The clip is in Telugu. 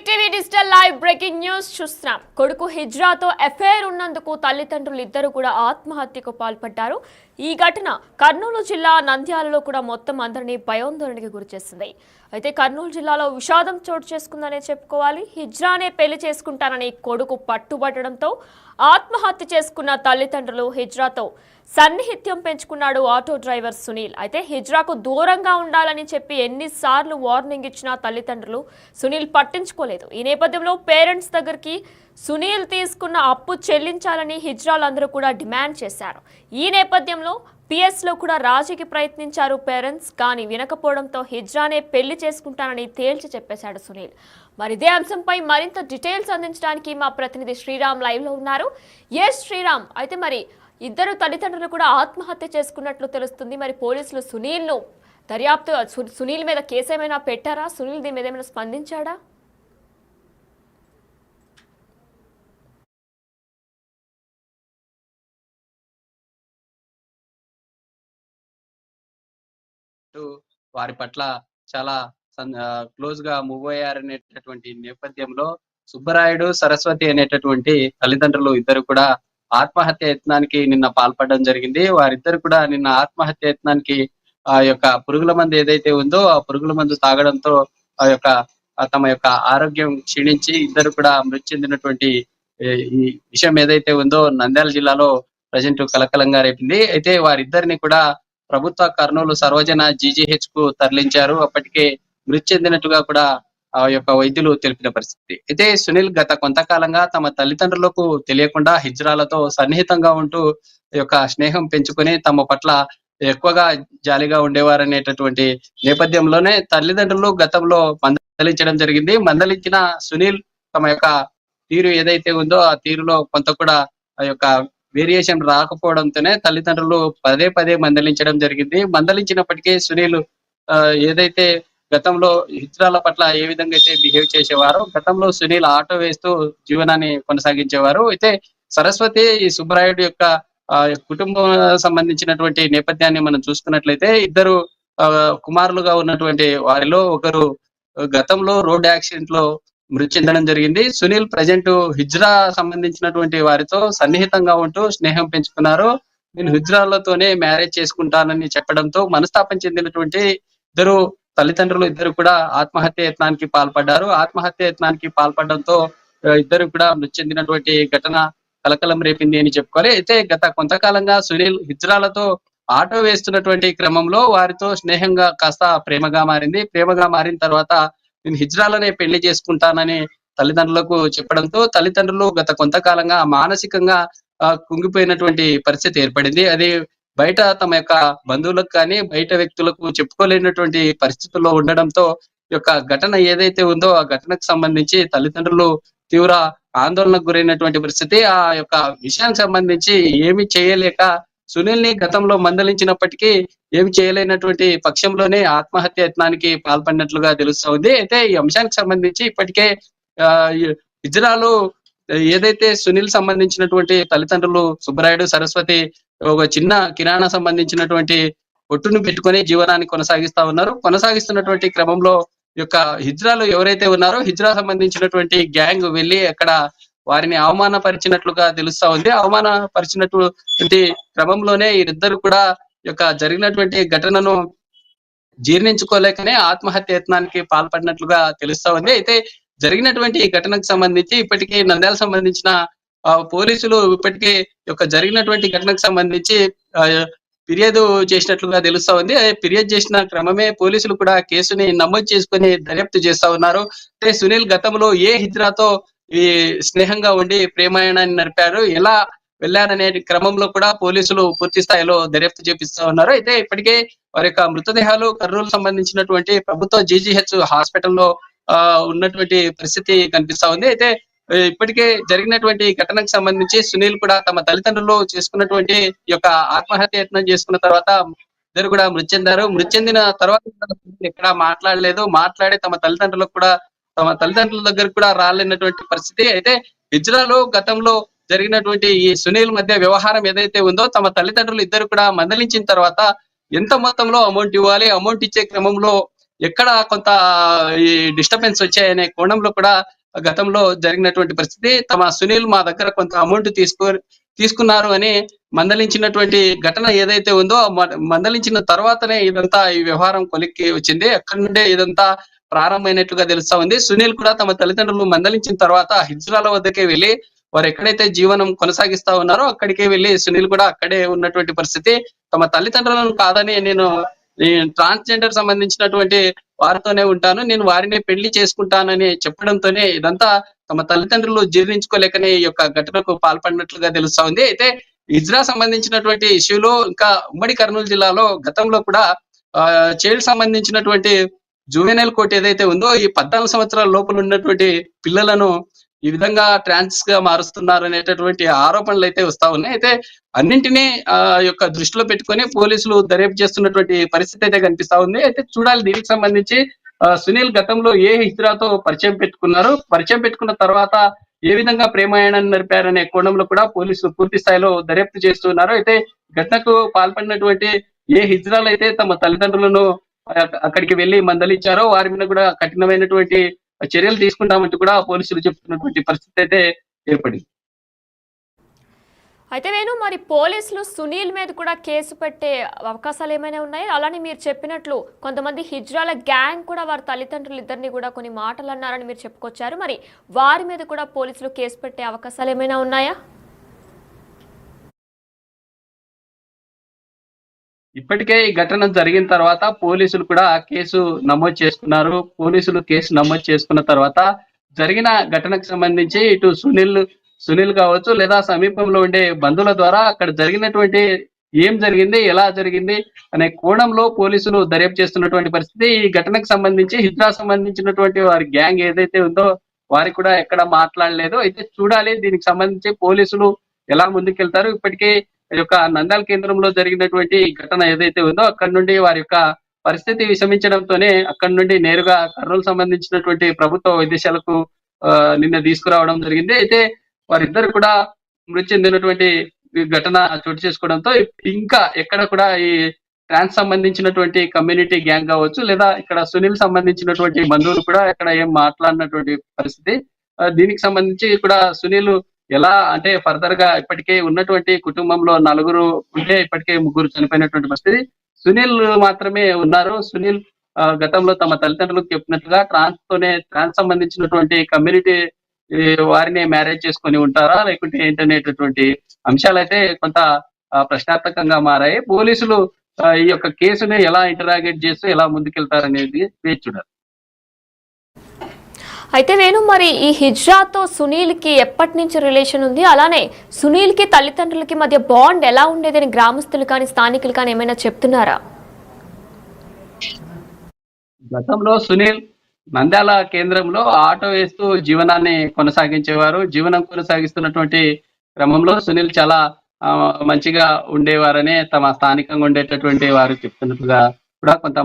ETV digital live breaking news చూస్తున్నాం. కొడుకు హిజ్రాతో ఎఫ్ఐఆర్ ఉన్నందుకు తల్లిదండ్రులు ఇద్దరు కూడా ఆత్మహత్యకు పాల్పడ్డారు. ఈ ఘటన కర్నూలు జిల్లా నంద్యాలలో కూడా మొత్తం అందరినీ భయాందోళనకి గురిచేసింది. అయితే కర్నూలు జిల్లాలో విషాదం చోటు చేసుకుందనే చెప్పుకోవాలి. హిజ్రానే పెళ్లి చేసుకుంటానని కొడుకు పట్టుబట్టడంతో ఆత్మహత్య చేసుకున్న తల్లిదండ్రులు హిజ్రాతో సన్నిహిత్యం పెంచుకున్నాడు ఆటో డ్రైవర్ సునీల్. అయితే హిజ్రాకు దూరంగా ఉండాలని చెప్పి ఎన్నిసార్లు వార్నింగ్ ఇచ్చినా తల్లిదండ్రులు సునీల్ పట్టించుకోలేదు. ఈ నేపథ్యంలో పేరెంట్స్ దగ్గరికి సునీల్ తీసుకున్న అప్పు చెల్లించాలని హిజ్రాలందరూ కూడా డిమాండ్ చేశారు. ఈ నేపథ్యంలో పిఎస్లో కూడా రాజీకి ప్రయత్నించారు పేరెంట్స్. కానీ వినకపోవడంతో హిజ్రానే పెళ్లి చేసుకుంటానని తేల్చి చెప్పేశాడు సునీల్. మరి ఇదే అంశంపై మరింత డీటెయిల్స్ అందించడానికి మా ప్రతినిధి శ్రీరామ్ లైవ్ లో ఉన్నారు. ఎస్ శ్రీరామ్, అయితే మరి ఇద్దరు తల్లిదండ్రులు కూడా ఆత్మహత్య చేసుకున్నట్లు తెలుస్తుంది. మరి పోలీసులు సునీల్ మీద కేసు ఏమైనా పెట్టారా? సునీల్ దీని మీద ఏమైనా స్పందించాడా? వారి పట్ల చాలా క్లోజ్ గా మూవ్ అయ్యారనేటటువంటి నేపథ్యంలో సుబ్బరాయుడు, సరస్వతి అనేటటువంటి తల్లిదండ్రులు ఇద్దరు కూడా ఆత్మహత్య యత్నానికి నిన్న పాల్పడడం జరిగింది. వారిద్దరు కూడా నిన్న ఆత్మహత్య యత్నానికి ఆ యొక్క పురుగుల మందు ఏదైతే ఉందో ఆ పురుగుల మందు తాగడంతో తమ యొక్క ఆరోగ్యం క్షీణించి ఇద్దరు కూడా మృతి చెందినటువంటి ఈ విషయం ఏదైతే ఉందో నంద్యాల జిల్లాలో ప్రజెంట్ కలకలంగా రేపింది. అయితే వారిద్దరిని కూడా ప్రభుత్వ కర్నూలు సర్వజన జీజీహెచ్ కు తరలించారు. అప్పటికే మృతి చెందినట్టుగా కూడా ఆ యొక్క వైద్యులు తెలిపిన పరిస్థితి. అయితే సునీల్ గత కొంతకాలంగా తమ తల్లిదండ్రులకు తెలియకుండా హిజ్రాలతో సన్నిహితంగా ఉంటూ స్నేహం పెంచుకొని తమ పట్ల ఎక్కువగా జాలిగా ఉండేవారనేటటువంటి నేపథ్యంలోనే తల్లిదండ్రులు గతంలో మందలించడం జరిగింది. మందలించిన సునీల్ తమ యొక్క తీరు ఏదైతే ఉందో ఆ తీరులో కొంత కూడా వేరియేషన్ రాకపోవడంతోనే తల్లిదండ్రులు పదే పదే మందలించడం జరిగింది. మందలించినప్పటికీ సునీల్ ఏదైతే గతంలో హిజ్రాల పట్ల ఏ విధంగా అయితే బిహేవ్ చేసేవారో గతంలో సునీల్ ఆటో వేస్తూ జీవనాన్ని కొనసాగించేవారు. అయితే సరస్వతి ఈ సుబ్బరాయుడు యొక్క కుటుంబం సంబంధించినటువంటి నేపథ్యాన్ని మనం చూసుకున్నట్లయితే ఇద్దరు కుమారులుగా ఉన్నటువంటి వారిలో ఒకరు గతంలో రోడ్ యాక్సిడెంట్ లో మృతి చెందడం జరిగింది. సునీల్ ప్రజెంట్ హిజ్రా సంబంధించినటువంటి వారితో సన్నిహితంగా ఉంటూ స్నేహం పెంచుకున్నారు. నేను హిజ్రాలతోనే మ్యారేజ్ చేసుకుంటానని చెప్పడంతో మనస్తాపం చెందినటువంటి ఇద్దరు తల్లిదండ్రులు ఇద్దరు కూడా ఆత్మహత్య యత్నానికి పాల్పడ్డారు. ఆత్మహత్య యత్నానికి పాల్పడడంతో ఇద్దరు కూడా మృతి చెందినటువంటి ఘటన కలకలం రేపింది అని చెప్పుకోవాలి. అయితే గత కొంతకాలంగా సునీల్ హిజ్రాలతో ఆటో వేస్తున్నటువంటి క్రమంలో వారితో స్నేహంగా కాస్త ప్రేమగా మారింది. ప్రేమగా మారిన తర్వాత నేను హిజ్రాలనే పెళ్లి చేసుకుంటానని తల్లిదండ్రులకు చెప్పడంతో తల్లిదండ్రులు గత కొంతకాలంగా మానసికంగా కుంగిపోయినటువంటి పరిస్థితి ఏర్పడింది. అది బయట తమ యొక్క బంధువులకు కానీ బయట వ్యక్తులకు చెప్పుకోలేనటువంటి పరిస్థితుల్లో ఉండడంతో ఘటన ఏదైతే ఉందో ఆ ఘటనకు సంబంధించి తల్లిదండ్రులు తీవ్ర ఆందోళనకు గురైనటువంటి పరిస్థితి. ఆ యొక్క విషయానికి సంబంధించి ఏమి చేయలేక సునీల్ ని గతంలో మందలించినప్పటికీ ఏమి చేయలేనటువంటి పక్షంలోనే ఆత్మహత్య యత్నానికి పాల్పడినట్లుగా తెలుస్తా ఉంది. అయితే ఈ అంశానికి సంబంధించి ఇప్పటికే హిజ్రాలు ఏదైతే సునీల్ సంబంధించినటువంటి తల్లిదండ్రులు సుబ్బరాయుడు, సరస్వతి ఒక చిన్న కిరాణా సంబంధించినటువంటి ఒట్టును పెట్టుకొని జీవనాన్ని కొనసాగిస్తా ఉన్నారు. కొనసాగిస్తున్నటువంటి క్రమంలో హిజ్రాలు ఎవరైతే ఉన్నారో హిజ్రా సంబంధించినటువంటి గ్యాంగ్ వెళ్లి అక్కడ వారిని అవమానపరిచినట్లుగా తెలుస్తా ఉంది. అవమానపరిచినటువంటి క్రమంలోనే వీరిద్దరు కూడా జరిగినటువంటి ఘటనను జీర్ణించుకోలేకనే ఆత్మహత్య యత్నానికి పాల్పడినట్లుగా తెలుస్తా ఉంది. అయితే జరిగినటువంటి ఈ ఘటనకు సంబంధించి ఇప్పటికీ నంద్యాల సంబంధించిన పోలీసులు ఇప్పటికే జరిగినటువంటి ఘటనకు సంబంధించి ఫిర్యాదు చేసినట్లుగా తెలుస్తా ఉంది. ఫిర్యాదు చేసిన క్రమమే పోలీసులు కూడా కేసుని నమోదు చేసుకుని దర్యాప్తు చేస్తా ఉన్నారు. అంటే సునీల్ గతంలో ఏ హిజ్రాతో ఈ స్నేహంగా ఉండి ప్రేమాయణాన్ని నడిపారు, ఎలా వెళ్లారనే క్రమంలో కూడా పోలీసులు పూర్తి స్థాయిలో దర్యాప్తు చేపిస్తా ఉన్నారు. అయితే ఇప్పటికే వారి యొక్క మృతదేహాలు కర్నూలు సంబంధించినటువంటి ప్రభుత్వ జీజీహెచ్ హాస్పిటల్లో ఉన్నటువంటి పరిస్థితి కనిపిస్తా ఉంది. అయితే ఇప్పటికే జరిగినటువంటి ఘటనకు సంబంధించి సునీల్ కూడా తమ తల్లిదండ్రులు చేసుకున్నటువంటి ఆత్మహత్య యత్నం చేసుకున్న తర్వాత ఇద్దరు కూడా మృతి చెందారు. మృతి చెందిన తర్వాత ఎక్కడ మాట్లాడలేదు. మాట్లాడి తమ తల్లిదండ్రుల దగ్గర కూడా రాలేనటువంటి పరిస్థితి. అయితే హిజ్రాలో గతంలో జరిగినటువంటి ఈ సునీల్ మధ్య వ్యవహారం ఏదైతే ఉందో తమ తల్లిదండ్రులు ఇద్దరు కూడా మందలించిన తర్వాత ఎంత మొత్తంలో అమౌంట్ ఇవ్వాలి, అమౌంట్ ఇచ్చే క్రమంలో ఎక్కడ కొంత ఈ డిస్టర్బెన్స్ వచ్చాయనే కోణంలో కూడా గతంలో జరిగినటువంటి పరిస్థితి. సునీల్ మా దగ్గర కొంత అమౌంట్ తీసుకున్నారు అని మందలించినటువంటి ఘటన ఏదైతే ఉందో మందలించిన తర్వాతనే ఇదంతా ఈ వ్యవహారం కొలిక్కి వచ్చింది. అక్కడి నుండే ఇదంతా ప్రారంభమైనట్లుగా తెలుస్తా ఉంది. సునీల్ కూడా తమ తల్లిదండ్రులు మందలించిన తర్వాత హిజ్రాల వద్దకే వెళ్లి వారు ఎక్కడైతే జీవనం కొనసాగిస్తా ఉన్నారో అక్కడికే వెళ్లి సునీల్ కూడా అక్కడే ఉన్నటువంటి పరిస్థితి. తమ తల్లిదండ్రులను కాదని నేను ట్రాన్స్జెండర్ సంబంధించినటువంటి వారితోనే ఉంటాను, నేను వారిని పెళ్లి చేసుకుంటానని చెప్పడంతోనే ఇదంతా తమ తల్లిదండ్రులు జీర్ణించుకోలేకనే ఈ యొక్క ఘటనకు పాల్పడినట్లుగా తెలుస్తా ఉంది. అయితే హిజ్రా సంబంధించినటువంటి ఇష్యూలో ఇంకా ఉమ్మడి కర్నూలు జిల్లాలో గతంలో కూడా చైల్డ్ సంబంధించినటువంటి జూవెనైల్ కోర్ట్ ఏదైతే ఉందో ఈ 14 సంవత్సరాల లోపల ఉన్నటువంటి పిల్లలను ఈ విధంగా ట్రాన్స్ గా మారుస్తున్నారు అనేటటువంటి ఆరోపణలు అయితే వస్తా ఉన్నాయి. అయితే అన్నింటినీ యొక్క దృష్టిలో పెట్టుకొని పోలీసులు దర్యాప్తు చేస్తున్నటువంటి పరిస్థితి అయితే కనిపిస్తా ఉంది. అయితే చూడాలి దీనికి సంబంధించి సునీల్ గతంలో ఏ హిజ్రాతో పరిచయం పెట్టుకున్న తర్వాత ఏ విధంగా ప్రేమాయణాన్ని నడిపారనే కోణంలో కూడా పోలీసులు పూర్తి స్థాయిలో దర్యాప్తు చేస్తున్నారు. అయితే ఘటనకు పాల్పడినటువంటి ఏ హిజ్రాలు అయితే తమ తల్లిదండ్రులను అక్కడికి వెళ్లి మందలించారో వారి మీద కూడా కఠినమైనటువంటి చర్యలు తీసుకుంటామంటూ కూడా పోలీసులు చెప్తున్నటువంటి పరిస్థితి అయితే ఏర్పడింది. అయితే మరి పోలీసులు సునీల్ మీద కూడా కేసు పెట్టే అవకాశాలు ఏమైనా ఉన్నాయి? అలానే మీరు చెప్పినట్లు కొంతమంది హిజ్రాల గ్యాంగ్ కూడా వారి తల్లిదండ్రులు ఇద్దరిని కూడా కొన్ని మాటలు అన్నారని మీరు చెప్పుకొచ్చారు. మరి వారి మీద కూడా పోలీసులు కేసు పెట్టే అవకాశాలు ఏమైనా ఉన్నాయా? ఇప్పటికే ఈ ఘటన జరిగిన తర్వాత పోలీసులు కూడా కేసు నమోదు చేసుకున్నారు. పోలీసులు కేసు నమోదు చేసుకున్న తర్వాత జరిగిన ఘటనకు సంబంధించి ఇటు సునీల్ కావచ్చు లేదా సమీపంలో ఉండే బంధువుల ద్వారా అక్కడ జరిగినటువంటి ఏం జరిగింది, ఎలా జరిగింది అనే కోణంలో పోలీసులు దర్యాప్తు చేస్తున్నటువంటి పరిస్థితి. ఈ ఘటనకు సంబంధించి హిజ్రా సంబంధించినటువంటి వారి గ్యాంగ్ ఏదైతే ఉందో వారికి కూడా ఎక్కడ మాట్లాడలేదు. అయితే చూడాలి దీనికి సంబంధించి పోలీసులు ఎలా ముందుకెళ్తారు. ఇప్పటికే యొక్క నంద్యాల కేంద్రంలో జరిగినటువంటి ఘటన ఏదైతే ఉందో అక్కడి నుండి వారి యొక్క పరిస్థితి విషమించడంతోనే అక్కడి నుండి నేరుగా కర్నూలు సంబంధించినటువంటి ప్రభుత్వ వైద్యశాలకు నిన్న తీసుకురావడం జరిగింది. అయితే వారిద్దరు కూడా మృతి చెందినటువంటి ఘటన చోటు చేసుకోవడంతో ఇంకా ఎక్కడ కూడా ఈ ట్రాన్స్ సంబంధించినటువంటి కమ్యూనిటీ గ్యాంగ్ కావచ్చు లేదా ఇక్కడ సునీల్ సంబంధించినటువంటి బంధువులు కూడా ఎక్కడ ఏం మాట్లాడినటువంటి పరిస్థితి. దీనికి సంబంధించి కూడా సునీల్ ఎలా అంటే ఫర్దర్ గా ఇప్పటికే ఉన్నటువంటి కుటుంబంలో 4 ఉంటే ఇప్పటికే 3 చనిపోయినటువంటి పరిస్థితి. సునీల్ మాత్రమే ఉన్నారు. సునీల్ గతంలో తమ తల్లిదండ్రులకు చెప్పినట్లుగా ట్రాన్స్ సంబంధించినటువంటి కమ్యూనిటీ వారిని మ్యారేజ్ చేసుకొని ఉంటారా లేకుంటే ఏంటనేటటువంటి అంశాలు అయితే కొంత ప్రశ్నార్థకంగా మారాయి. పోలీసులు ఈ యొక్క కేసుని ఎలా ఇంటరాగేట్ చేస్తూ ఎలా ముందుకెళ్తారనేది వేచి చూడాలి. అయితే మరి ఈ హిజ్రాతో సునీల్కి ఎప్పటి నుంచి రిలేషన్ ఉంది? అలానే సునీల్కి తల్లిదండ్రులకి మధ్య బాండ్ ఎలా ఉండేదని గ్రామస్తులు కానీ స్థానికులు కానీ ఏమైనా చెప్తున్నారా? గతంలో సునీల్ నంద్యాల కేంద్రంలో ఆటో వేస్తూ జీవనాన్ని కొనసాగించేవారు. జీవనం కొనసాగిస్తున్నటువంటి క్రమంలో సునీల్ చాలా మంచిగా ఉండేవారని తమ స్థానికంగా ఉండేటటువంటి వారు చెప్తున్నట్టుగా కూడా కొంత